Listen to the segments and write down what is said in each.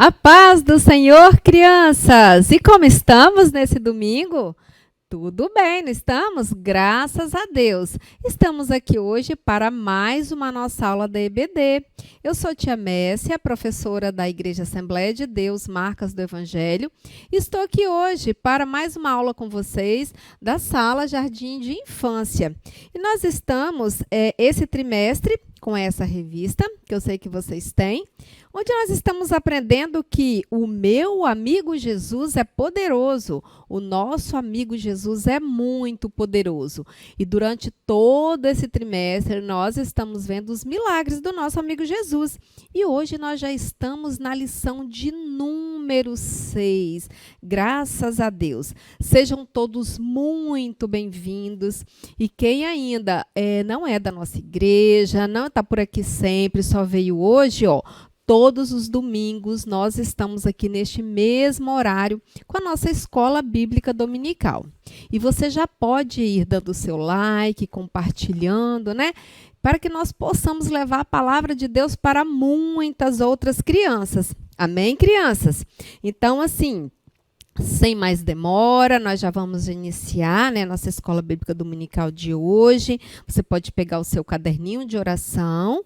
A paz do Senhor, crianças! E como estamos nesse domingo? Tudo bem, não estamos? Graças a Deus. Estamos aqui hoje para mais uma nossa aula da EBD. Eu sou tia Messia, professora da Igreja Assembleia de Deus, Marcas do Evangelho. Estou aqui hoje para mais uma aula com vocês da Sala Jardim de Infância. E nós estamos esse trimestre com essa revista, que eu sei que vocês têm, onde nós estamos aprendendo que o meu amigo Jesus é poderoso, o nosso amigo Jesus é muito poderoso. E durante todo esse trimestre, nós estamos vendo os milagres do nosso amigo Jesus. E hoje nós já estamos na lição de número 6. Graças a Deus. Sejam todos muito bem-vindos. E quem ainda não é da nossa igreja, não está por aqui sempre, só veio hoje, todos os domingos nós estamos aqui neste mesmo horário com a nossa escola bíblica dominical. E você já pode ir dando o seu like, compartilhando, né? Para que nós possamos levar a palavra de Deus para muitas outras crianças. Amém, crianças? Então, assim, sem mais demora, nós já vamos iniciar, né, nossa escola bíblica dominical de hoje. Você pode pegar o seu caderninho de oração,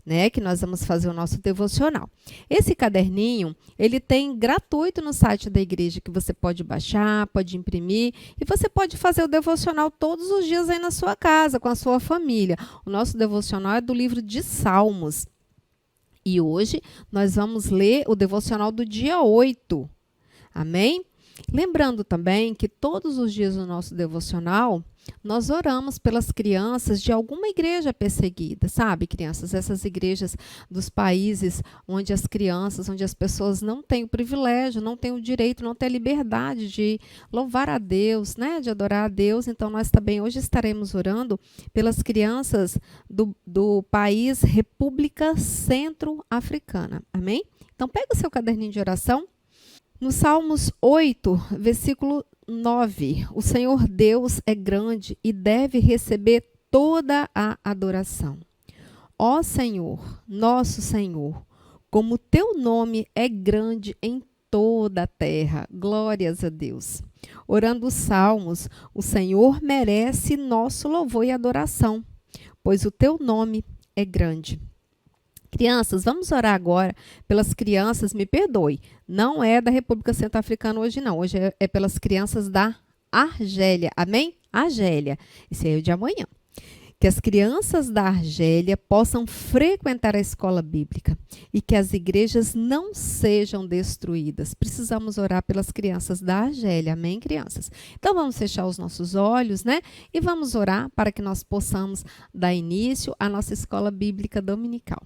né, que nós vamos fazer o nosso devocional. Esse caderninho, ele tem gratuito no site da igreja, que você pode baixar, pode imprimir, e você pode fazer o devocional todos os dias aí na sua casa, com a sua família. O nosso devocional é do livro de Salmos. E hoje nós vamos ler o devocional do dia 8. Amém? Lembrando também que todos os dias no nosso devocional, nós oramos pelas crianças de alguma igreja perseguida, sabe, crianças? Essas igrejas dos países onde as crianças, onde as pessoas não têm o privilégio, não têm o direito, não têm a liberdade de louvar a Deus, né? De adorar a Deus. Então, nós também hoje estaremos orando pelas crianças do país República Centro-Africana. Amém? Então, pega o seu caderninho de oração. No Salmos 8, versículo 9, o Senhor Deus é grande e deve receber toda a adoração. Ó Senhor, nosso Senhor, como teu nome é grande em toda a terra. Glórias a Deus. Orando os salmos, o Senhor merece nosso louvor e adoração, pois o teu nome é grande. Crianças, vamos orar agora pelas crianças, me perdoe, não é da República Centro-Africana hoje não, hoje é pelas crianças da Argélia, amém? Argélia, esse é o de amanhã. Que as crianças da Argélia possam frequentar a escola bíblica e que as igrejas não sejam destruídas. Precisamos orar pelas crianças da Argélia, amém, crianças? Então vamos fechar os nossos olhos, né? E vamos orar para que nós possamos dar início à nossa escola bíblica dominical.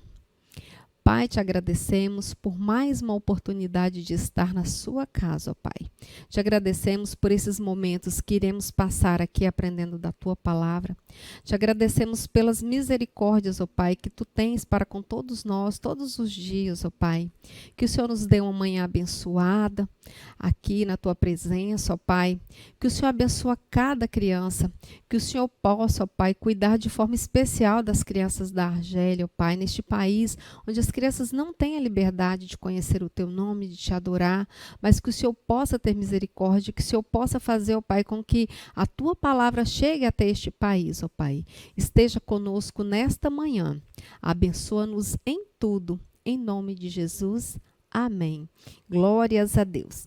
Pai, te agradecemos por mais uma oportunidade de estar na sua casa, ó Pai. Te agradecemos por esses momentos que iremos passar aqui aprendendo da tua palavra. Te agradecemos pelas misericórdias, ó Pai, que tu tens para com todos nós, todos os dias, ó Pai. Que o Senhor nos dê uma manhã abençoada aqui na tua presença, ó Pai. Que o Senhor abençoe cada criança. Que o Senhor possa, ó Pai, cuidar de forma especial das crianças da Argélia, ó Pai, neste país onde as crianças não têm a liberdade de conhecer o teu nome, de te adorar, mas que o Senhor possa ter misericórdia, que o Senhor possa fazer, ó Pai, com que a tua palavra chegue até este país, ó Pai. Esteja conosco nesta manhã. Abençoa-nos em tudo, em nome de Jesus. Amém. Glórias a Deus.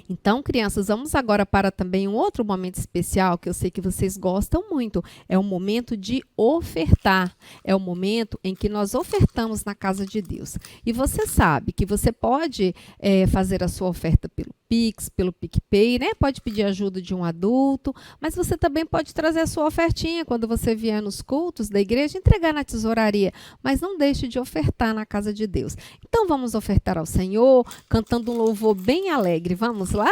Então, crianças, vamos agora para também um outro momento especial que eu sei que vocês gostam muito. É o momento de ofertar. É o momento em que nós ofertamos na casa de Deus. E você sabe que você pode fazer a sua oferta pelo Pix, pelo PicPay, né? Pode pedir ajuda de um adulto, mas você também pode trazer a sua ofertinha quando você vier nos cultos da igreja, entregar na tesouraria, mas não deixe de ofertar na casa de Deus. Então vamos ofertar ao Senhor, cantando um louvor bem alegre. Vamos lá?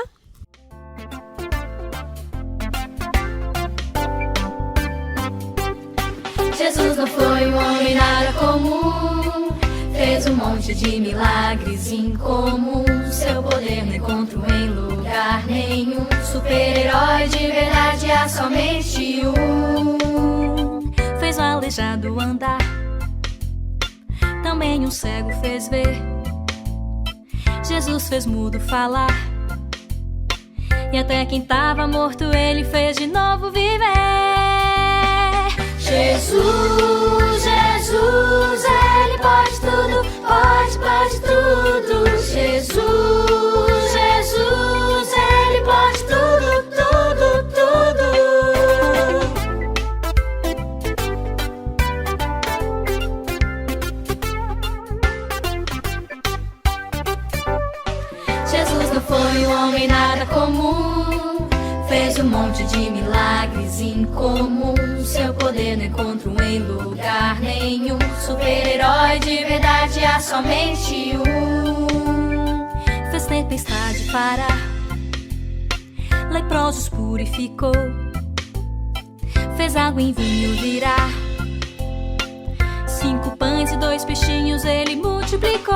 Jesus não foi um homem nada comum, fez um monte de milagres incomuns. Seu poder não encontro em lugar nenhum. Super-herói de verdade há somente um. Fez o aleijado andar, também um cego fez ver. Jesus fez mudo falar, e até quem tava morto ele fez de novo viver. Jesus, Jesus, ele pode tudo, pode tudo. Jesus, Jesus, ele pode tudo, tudo, tudo. Jesus não foi um homem nada comum, fez um monte de milagres incomum. Seu poder não encontro em lugar nenhum. Super-herói de verdade há somente um. Fez tempestade parar, leprosos purificou, fez água em vinho virar, 5 pães e 2 peixinhos ele multiplicou.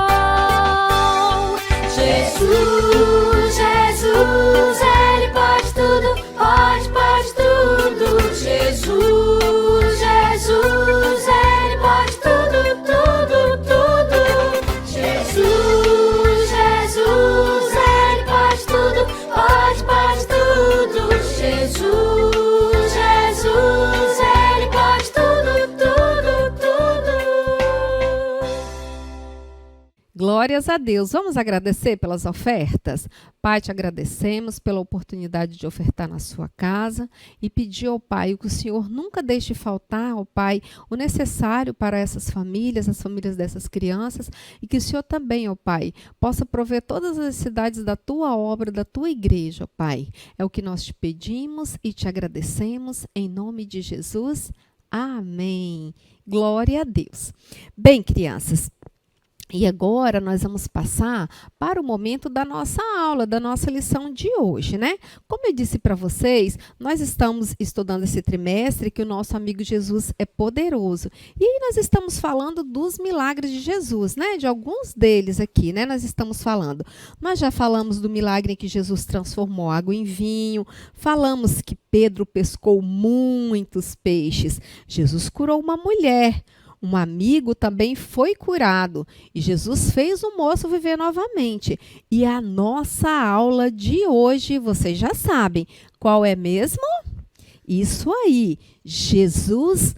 Jesus, Jesus, ele pode tudo, pode tudo. Jesus, Jesus, ele pode tudo, tudo, tudo. Jesus, Jesus, ele pode tudo, pode tudo. Jesus, Jesus, ele pode tudo, tudo, tudo. Glórias a Deus. Vamos agradecer pelas ofertas? Pai, te agradecemos pela oportunidade de ofertar na sua casa e pedir ao Pai que o Senhor nunca deixe faltar, ao Pai, o necessário para essas famílias, as famílias dessas crianças, e que o Senhor também, ó Pai, possa prover todas as necessidades da tua obra, da tua igreja, ó Pai. É o que nós te pedimos e te agradecemos em nome de Jesus. Amém. Glória a Deus. Bem, crianças, e agora nós vamos passar para o momento da nossa aula, da nossa lição de hoje, né? Como eu disse para vocês, nós estamos estudando esse trimestre que o nosso amigo Jesus é poderoso. E aí nós estamos falando dos milagres de Jesus, né? De alguns deles aqui, né? Nós estamos falando. Nós já falamos do milagre em que Jesus transformou água em vinho, falamos que Pedro pescou muitos peixes, Jesus curou uma mulher. Um amigo também foi curado e Jesus fez o moço viver novamente. E a nossa aula de hoje, vocês já sabem, qual é mesmo? Isso aí, Jesus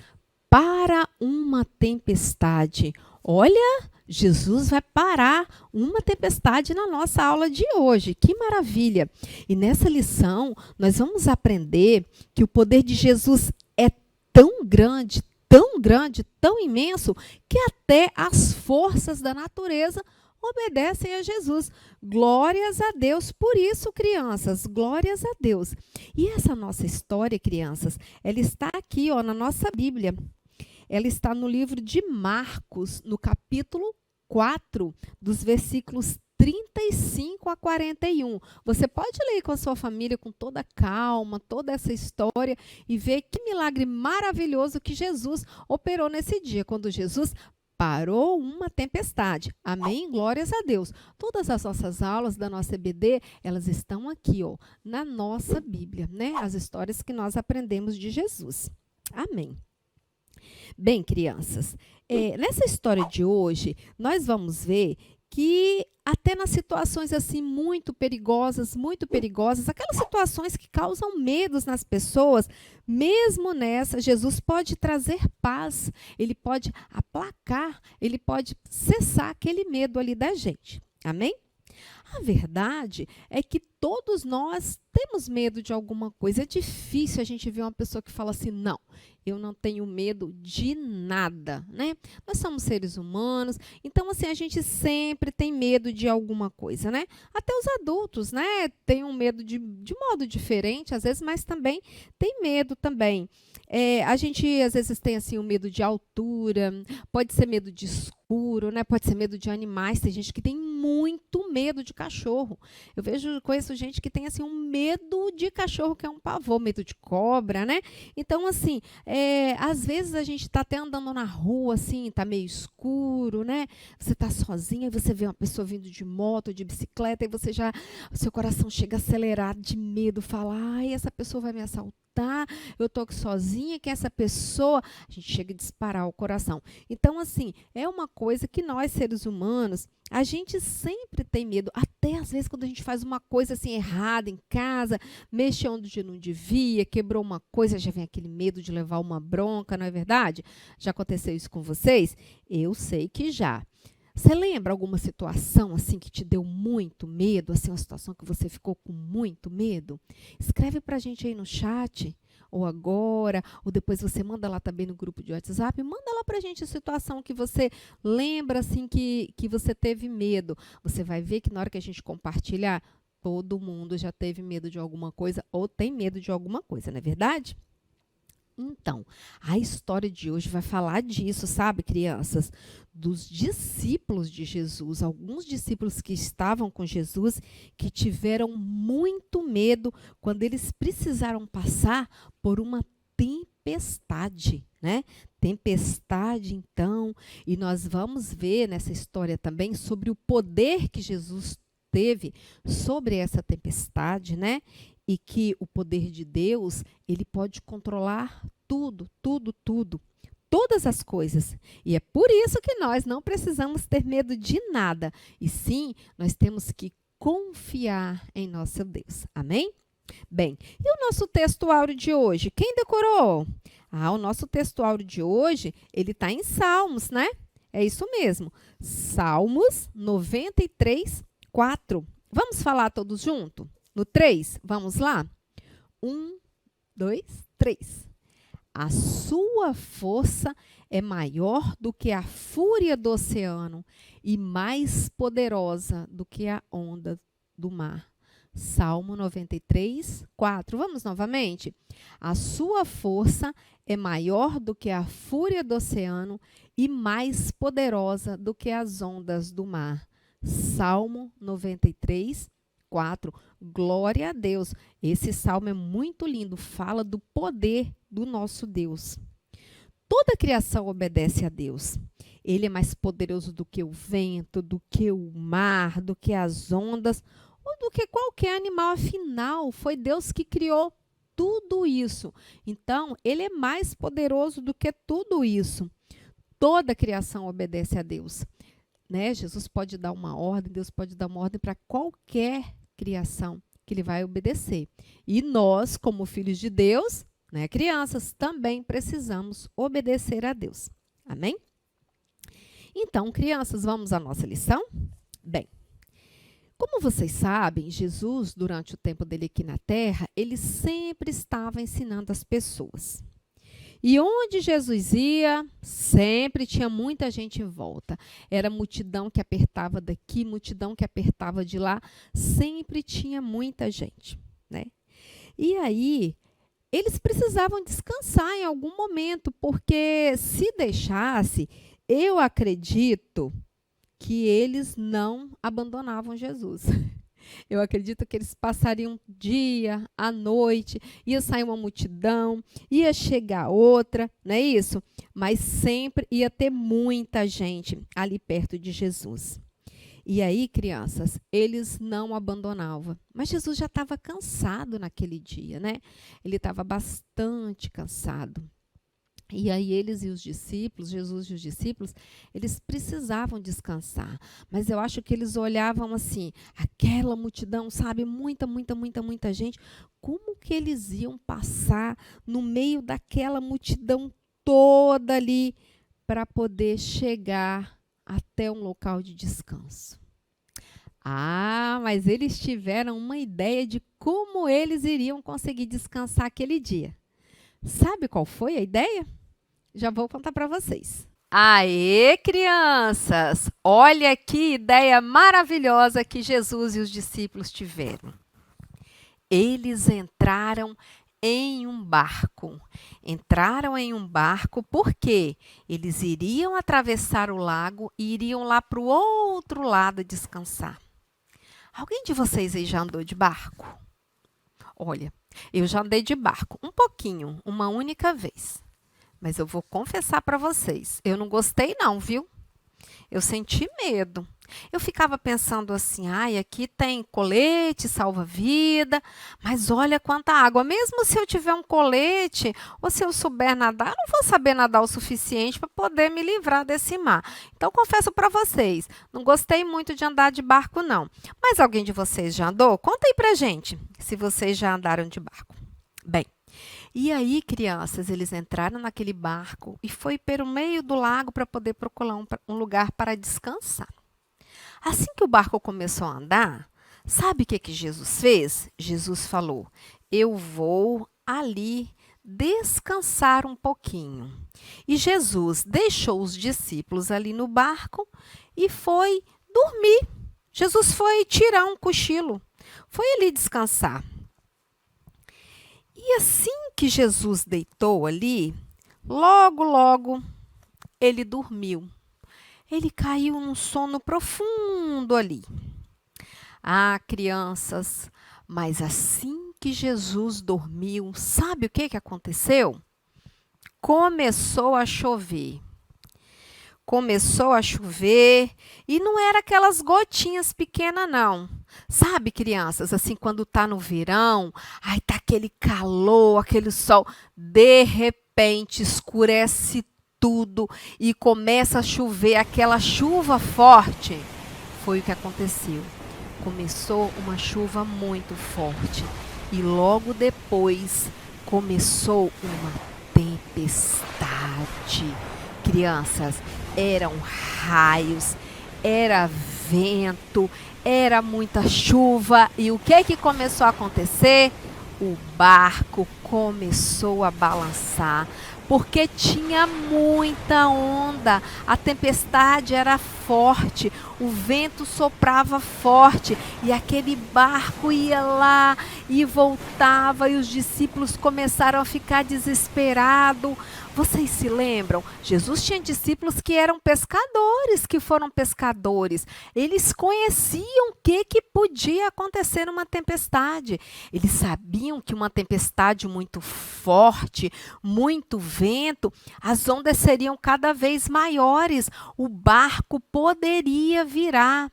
para uma tempestade. Olha, Jesus vai parar uma tempestade na nossa aula de hoje. Que maravilha! E nessa lição, nós vamos aprender que o poder de Jesus é tão grande, tão imenso, que até as forças da natureza obedecem a Jesus. Glórias a Deus por isso, crianças. Glórias a Deus. E essa nossa história, crianças, ela está aqui, ó, na nossa Bíblia. Ela está no livro de Marcos, no capítulo 4, dos versículos 35 a 41. Você pode ler com a sua família com toda calma, toda essa história e ver que milagre maravilhoso que Jesus operou nesse dia, quando Jesus parou uma tempestade. Amém? Glórias a Deus. Todas as nossas aulas da nossa EBD, elas estão aqui, ó, na nossa Bíblia, né? As histórias que nós aprendemos de Jesus. Amém. Bem, crianças, nessa história de hoje, nós vamos ver que até nas situações assim muito perigosas, aquelas situações que causam medos nas pessoas, mesmo nessa, Jesus pode trazer paz, ele pode aplacar, ele pode cessar aquele medo ali da gente. Amém? A verdade é que todos nós temos medo de alguma coisa. É difícil a gente ver uma pessoa que fala assim, não, eu não tenho medo de nada, né? Nós somos seres humanos, então assim, a gente sempre tem medo de alguma coisa, né? Até os adultos, né? Tem um medo de modo diferente, às vezes, mas também tem medo também. A gente, às vezes, tem assim, um medo de altura, pode ser medo de escuro, né? Pode ser medo de animais. Tem gente que tem muito medo de cachorro. Conheço gente que tem assim, um medo de cachorro, que é um pavor, medo de cobra, né? Então, assim, às vezes a gente está até andando na rua, assim, está meio escuro, né? Você está sozinha e você vê uma pessoa vindo de moto, de bicicleta, e você já, o seu coração chega a acelerar de medo, fala, ai, essa pessoa vai me assaltar. tá? Eu tô aqui sozinha, que essa pessoa, a gente chega a disparar o coração. Então, assim, é uma coisa que nós, seres humanos, a gente sempre tem medo, até às vezes quando a gente faz uma coisa assim errada em casa, mexeu onde não devia, quebrou uma coisa, já vem aquele medo de levar uma bronca, não é verdade? Já aconteceu isso com vocês? Eu sei que já. Você lembra alguma situação assim que te deu muito medo, assim uma situação que você ficou com muito medo? Escreve pra gente aí no chat, ou agora, ou depois você manda lá também no grupo de WhatsApp, manda lá pra gente a situação que você lembra assim que você teve medo. Você vai ver que na hora que a gente compartilhar, todo mundo já teve medo de alguma coisa ou tem medo de alguma coisa, não é verdade? Então, a história de hoje vai falar disso, sabe, crianças? Dos discípulos de Jesus, alguns discípulos que estavam com Jesus, que tiveram muito medo quando eles precisaram passar por uma tempestade, né? Tempestade, então, e nós vamos ver nessa história também sobre o poder que Jesus teve sobre essa tempestade, né? E que o poder de Deus, ele pode controlar tudo, tudo, tudo, todas as coisas. E é por isso que nós não precisamos ter medo de nada. E sim, nós temos que confiar em nosso Deus. Amém? Bem, e o nosso texto áureo de hoje? Quem decorou? O nosso texto áureo de hoje, ele está em Salmos, né? É isso mesmo. Salmos 93, 4. Vamos falar todos juntos? No 3, vamos lá? 1, 2, 3. A sua força é maior do que a fúria do oceano e mais poderosa do que a onda do mar. Salmo 93, 4. Vamos novamente? A sua força é maior do que a fúria do oceano e mais poderosa do que as ondas do mar. Salmo 93, 4. Glória a Deus. Esse salmo é muito lindo, fala do poder do nosso Deus. Toda a criação obedece a Deus. Ele é mais poderoso do que o vento, do que o mar, do que as ondas, ou do que qualquer animal. Afinal, foi Deus que criou tudo isso. Então, ele é mais poderoso do que tudo isso. Toda a criação obedece a Deus. Né? Jesus pode dar uma ordem, Deus pode dar uma ordem para qualquer criação que ele vai obedecer. E nós, como filhos de Deus, né, crianças, também precisamos obedecer a Deus. Amém? Então, crianças, vamos à nossa lição? Bem, como vocês sabem, Jesus, durante o tempo dele aqui na Terra, ele sempre estava ensinando as pessoas. E onde Jesus ia, sempre tinha muita gente em volta. Era multidão que apertava daqui, multidão que apertava de lá. Sempre tinha muita gente, né? E aí, eles precisavam descansar em algum momento, porque se deixasse, eu acredito que eles não abandonavam Jesus. Eu acredito que eles passariam dia, a noite, ia sair uma multidão, ia chegar outra, não é isso? Mas sempre ia ter muita gente ali perto de Jesus. E aí, crianças, eles não abandonavam. Mas Jesus já estava cansado naquele dia, né? Ele estava bastante cansado. E aí eles e os discípulos, Jesus e os discípulos, eles precisavam descansar. Mas eu acho que eles olhavam assim, aquela multidão, sabe, muita gente. Como que eles iam passar no meio daquela multidão toda ali para poder chegar até um local de descanso? Mas eles tiveram uma ideia de como eles iriam conseguir descansar aquele dia. Sabe qual foi a ideia? Já vou contar para vocês. Aê, crianças! Olha que ideia maravilhosa que Jesus e os discípulos tiveram. Eles entraram em um barco. Entraram em um barco porque eles iriam atravessar o lago e iriam lá para o outro lado descansar. Alguém de vocês aí já andou de barco? Olha, eu já andei de barco um pouquinho, uma única vez. Mas eu vou confessar para vocês, eu não gostei não, viu? Eu senti medo. Eu ficava pensando assim, ai, aqui tem colete, salva-vida, mas olha quanta água. Mesmo se eu tiver um colete, ou se eu souber nadar, eu não vou saber nadar o suficiente para poder me livrar desse mar. Então, confesso para vocês, não gostei muito de andar de barco, não. Mas alguém de vocês já andou? Conta aí pra gente, se vocês já andaram de barco. Bem, e aí, crianças, eles entraram naquele barco e foi pelo meio do lago para poder procurar um lugar para descansar. Assim que o barco começou a andar, sabe o que Jesus fez? Jesus falou: eu vou ali descansar um pouquinho. E Jesus deixou os discípulos ali no barco e foi dormir. Jesus foi tirar um cochilo, foi ali descansar. E assim que Jesus deitou ali, logo ele dormiu. Ele caiu num sono profundo ali. Ah, crianças, mas assim que Jesus dormiu, sabe o que aconteceu? Começou a chover. Começou a chover e não era aquelas gotinhas pequenas, não. Sabe, crianças, assim, quando tá no verão, aí tá aquele calor, aquele sol, de repente escurece tudo e começa a chover, aquela chuva forte. Foi o que aconteceu. Começou uma chuva muito forte e logo depois começou uma tempestade. Crianças, eram raios, era vento, era muita chuva. E o que começou a acontecer? O barco começou a balançar, porque tinha muita onda. A tempestade era forte, o vento soprava forte e aquele barco ia lá e voltava e os discípulos começaram a ficar desesperados. Vocês se lembram? Jesus tinha discípulos que eram pescadores, que foram pescadores. Eles conheciam o que podia acontecer numa tempestade. Eles sabiam que uma tempestade muito forte, muito vento, as ondas seriam cada vez maiores. O barco poderia virar.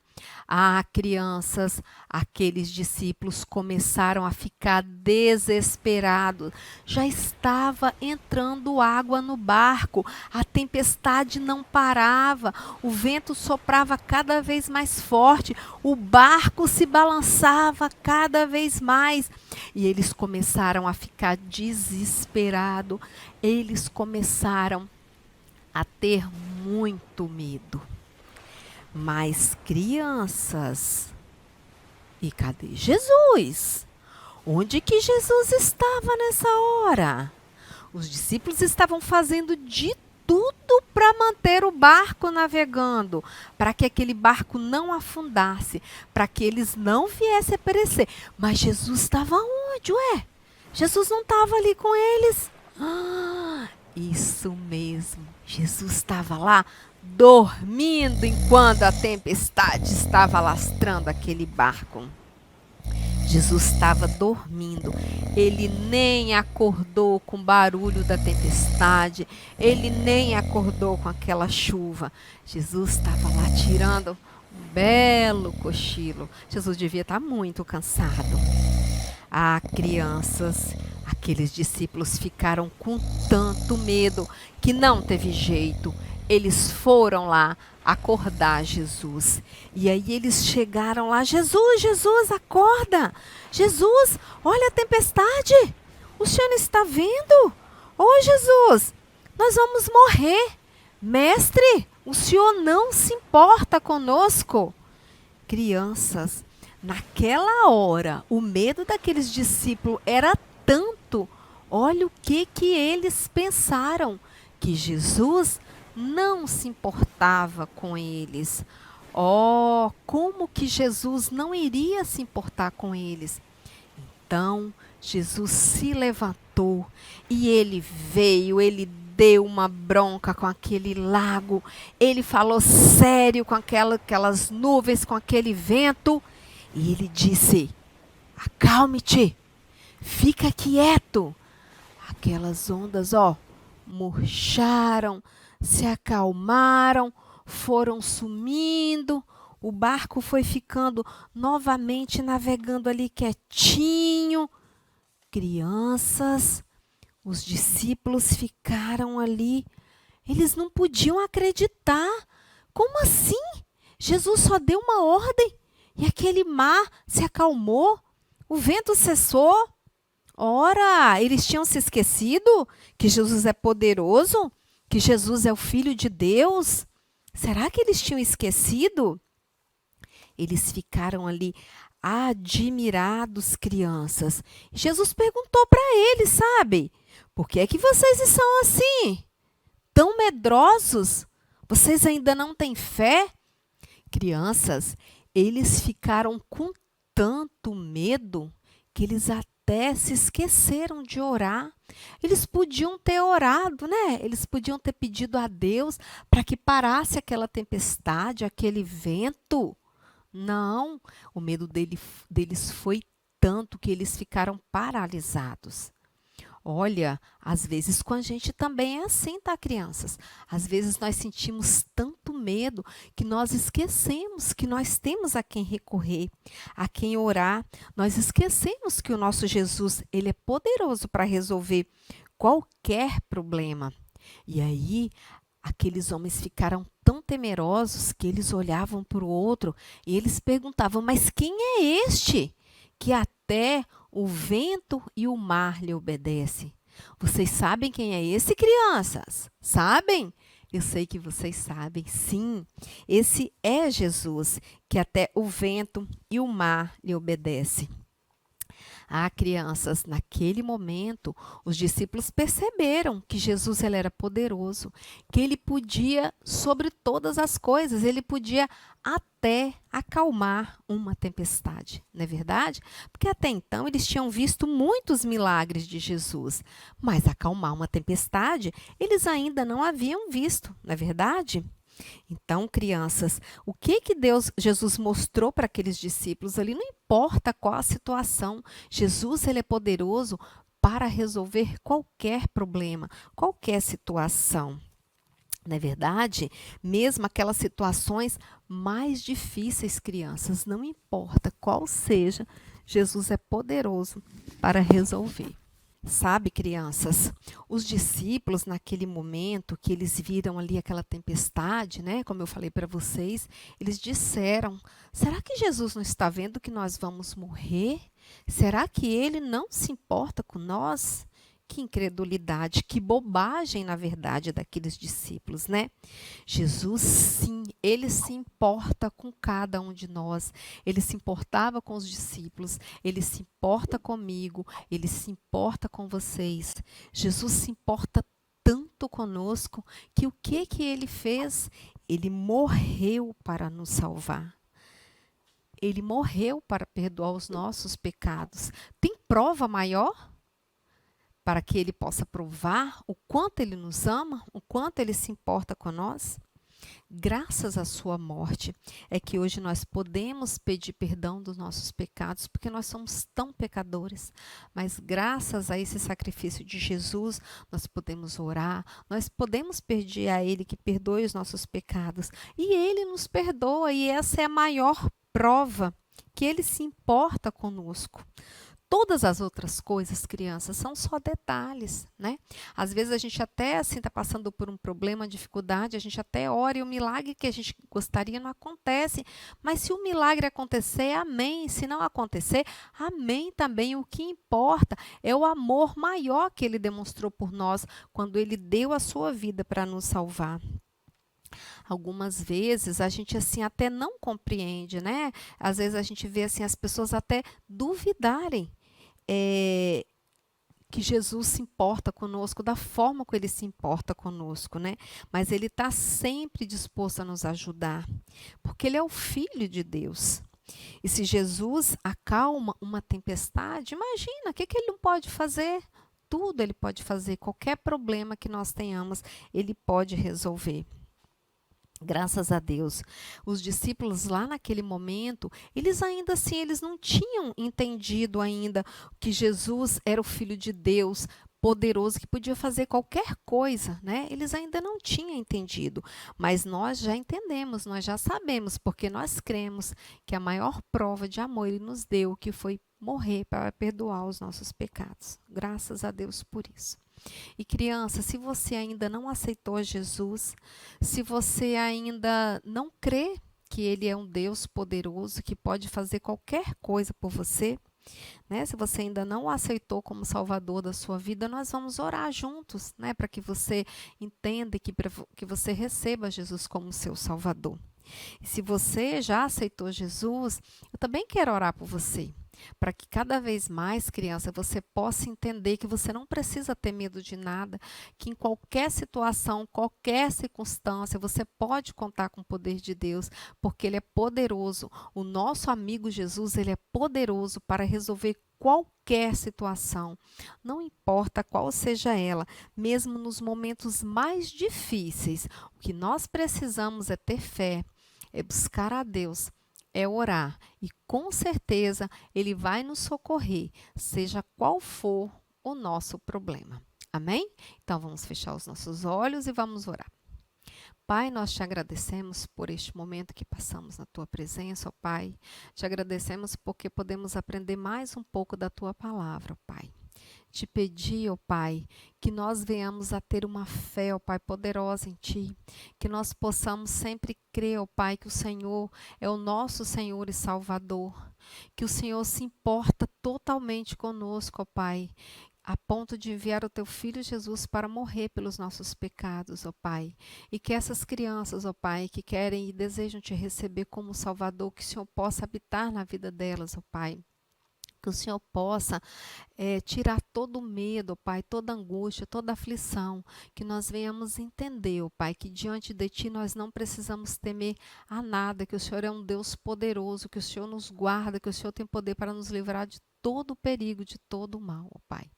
Ah, crianças, aqueles discípulos começaram a ficar desesperados. Já estava entrando água no barco, a tempestade não parava, o vento soprava cada vez mais forte, o barco se balançava cada vez mais. E eles começaram a ficar desesperados, eles começaram a ter muito medo. Mas crianças, e cadê Jesus? Onde que Jesus estava nessa hora? Os discípulos estavam fazendo de tudo para manter o barco navegando, para que aquele barco não afundasse, para que eles não viessem a perecer. Mas Jesus estava onde, ué? Jesus não estava ali com eles? Ah, isso mesmo, Jesus estava lá dormindo enquanto a tempestade estava alastrando aquele barco. Jesus estava dormindo, ele nem acordou com o barulho da tempestade, ele nem acordou com aquela chuva. Jesus estava lá tirando um belo cochilo. Jesus devia estar muito cansado. Ah, crianças, aqueles discípulos ficaram com tanto medo que não teve jeito. Eles foram lá acordar Jesus. E aí eles chegaram lá. Jesus, acorda! Jesus, olha a tempestade! O senhor não está vendo? Ô Jesus, nós vamos morrer. Mestre, o senhor não se importa conosco? Crianças, naquela hora, o medo daqueles discípulos era tanto. Olha o que eles pensaram. Que Jesus não se importava com eles. Oh, como que Jesus não iria se importar com eles? Então, Jesus se levantou e ele veio, ele deu uma bronca com aquele lago, ele falou sério com aquelas nuvens, com aquele vento, e ele disse: acalme-te, fica quieto. Aquelas ondas, murcharam, se acalmaram, foram sumindo, o barco foi ficando novamente navegando ali quietinho. Crianças, os discípulos ficaram ali, eles não podiam acreditar. Como assim? Jesus só deu uma ordem e aquele mar se acalmou, o vento cessou. Ora, eles tinham se esquecido que Jesus é poderoso, que Jesus é o Filho de Deus? Será que eles tinham esquecido? Eles ficaram ali admirados, crianças. Jesus perguntou para eles, sabe? Por que é que vocês estão assim? Tão medrosos? Vocês ainda não têm fé? Crianças, eles ficaram com tanto medo que eles até se esqueceram de orar. Eles podiam ter orado, né? Eles podiam ter pedido a Deus para que parasse aquela tempestade, aquele vento. Não, o medo deles foi tanto que eles ficaram paralisados. Olha, às vezes com a gente também é assim, tá, crianças? Às vezes nós sentimos tanto medo que nós esquecemos que nós temos a quem recorrer, a quem orar. Nós esquecemos que o nosso Jesus, ele é poderoso para resolver qualquer problema. E aí, aqueles homens ficaram tão temerosos que eles olhavam para o outro e eles perguntavam: mas quem é este que até o vento e o mar lhe obedecem? Vocês sabem quem é esse, crianças? Sabem? Eu sei que vocês sabem, sim. Esse é Jesus, que até o vento e o mar lhe obedecem. Ah, crianças, naquele momento, os discípulos perceberam que Jesus ele era poderoso, que ele podia sobre todas as coisas, ele podia até acalmar uma tempestade, não é verdade? Porque até então eles tinham visto muitos milagres de Jesus, mas acalmar uma tempestade eles ainda não haviam visto, não é verdade? Então, crianças, o que Jesus mostrou para aqueles discípulos ali, não importa qual a situação, Jesus ele é poderoso para resolver qualquer problema, qualquer situação. Não é verdade? Mesmo aquelas situações mais difíceis, crianças, não importa qual seja, Jesus é poderoso para resolver. Sabe, crianças, os discípulos naquele momento que eles viram ali aquela tempestade, né? Como eu falei para vocês, eles disseram: será que Jesus não está vendo que nós vamos morrer? Será que ele não se importa com nós? Que incredulidade, que bobagem, na verdade, daqueles discípulos, né? Jesus, sim, ele se importa com cada um de nós. Ele se importava com os discípulos, ele se importa comigo, ele se importa com vocês. Jesus se importa tanto conosco que o que ele fez? Ele morreu para nos salvar. Ele morreu para perdoar os nossos pecados. Tem prova maior? Para que ele possa provar o quanto ele nos ama, o quanto ele se importa com nós. Graças à sua morte é que hoje nós podemos pedir perdão dos nossos pecados, porque nós somos tão pecadores. Mas graças a esse sacrifício de Jesus, nós podemos orar, nós podemos pedir a ele que perdoe os nossos pecados. E ele nos perdoa, e essa é a maior prova que ele se importa conosco. Todas as outras coisas, crianças, são só detalhes, né? Às vezes a gente até assim está passando por um problema, dificuldade, a gente até ora e o milagre que a gente gostaria não acontece. Mas se o milagre acontecer, amém. Se não acontecer, amém também. O que importa é o amor maior que ele demonstrou por nós quando ele deu a sua vida para nos salvar. Algumas vezes a gente assim até não compreende, né? Às vezes a gente vê assim as pessoas até duvidarem que Jesus se importa conosco da forma como ele se importa conosco, né? Mas ele está sempre disposto a nos ajudar, porque ele é o Filho de Deus. E se Jesus acalma uma tempestade, imagina, o que ele não pode fazer? Tudo ele pode fazer, qualquer problema que nós tenhamos, ele pode resolver. Graças a Deus. Os discípulos lá naquele momento, eles ainda assim, eles não tinham entendido ainda que Jesus era o Filho de Deus poderoso que podia fazer qualquer coisa, né? Eles ainda não tinham entendido, mas nós já entendemos, nós já sabemos, porque nós cremos que a maior prova de amor ele nos deu, que foi morrer para perdoar os nossos pecados. Graças a Deus por isso. E criança, se você ainda não aceitou Jesus, se você ainda não crê que Ele é um Deus poderoso, que pode fazer qualquer coisa por você, né? Se você ainda não o aceitou como Salvador da sua vida, nós vamos orar juntos, né? Para que você entenda que você receba Jesus como seu Salvador. E se você já aceitou Jesus, eu também quero orar por você. Para que cada vez mais, criança, você possa entender que você não precisa ter medo de nada, que em qualquer situação, qualquer circunstância, você pode contar com o poder de Deus, porque Ele é poderoso. O nosso amigo Jesus, Ele é poderoso para resolver qualquer situação, não importa qual seja ela, mesmo nos momentos mais difíceis. O que nós precisamos é ter fé, é buscar a Deus, é orar e com certeza Ele vai nos socorrer, seja qual for o nosso problema. Amém? Então vamos fechar os nossos olhos e vamos orar. Pai, nós te agradecemos por este momento que passamos na Tua presença, ó Pai. Te agradecemos porque podemos aprender mais um pouco da Tua palavra, ó Pai. Te pedi, ó Pai, que nós venhamos a ter uma fé, ó Pai, poderosa em Ti, que nós possamos sempre crer, ó Pai, que o Senhor é o nosso Senhor e Salvador, que o Senhor se importa totalmente conosco, ó Pai, a ponto de enviar o Teu Filho Jesus para morrer pelos nossos pecados, ó Pai, e que essas crianças, ó Pai, que querem e desejam Te receber como Salvador, que o Senhor possa habitar na vida delas, ó Pai. Que o Senhor possa tirar todo o medo, Pai, toda angústia, toda aflição, que nós venhamos entender, Pai, que diante de Ti nós não precisamos temer a nada, que o Senhor é um Deus poderoso, que o Senhor nos guarda, que o Senhor tem poder para nos livrar de todo o perigo, de todo o mal, Pai.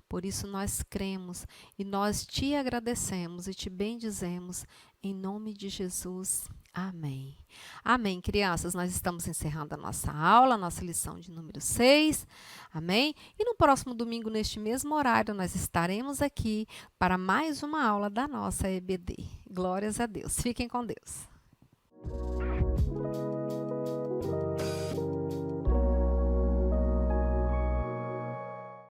Por isso nós cremos e nós Te agradecemos e Te bendizemos em nome de Jesus. Amém. Amém, crianças. Nós estamos encerrando a nossa aula, a nossa lição de número 6. Amém? E no próximo domingo, neste mesmo horário, nós estaremos aqui para mais uma aula da nossa EBD. Glórias a Deus. Fiquem com Deus.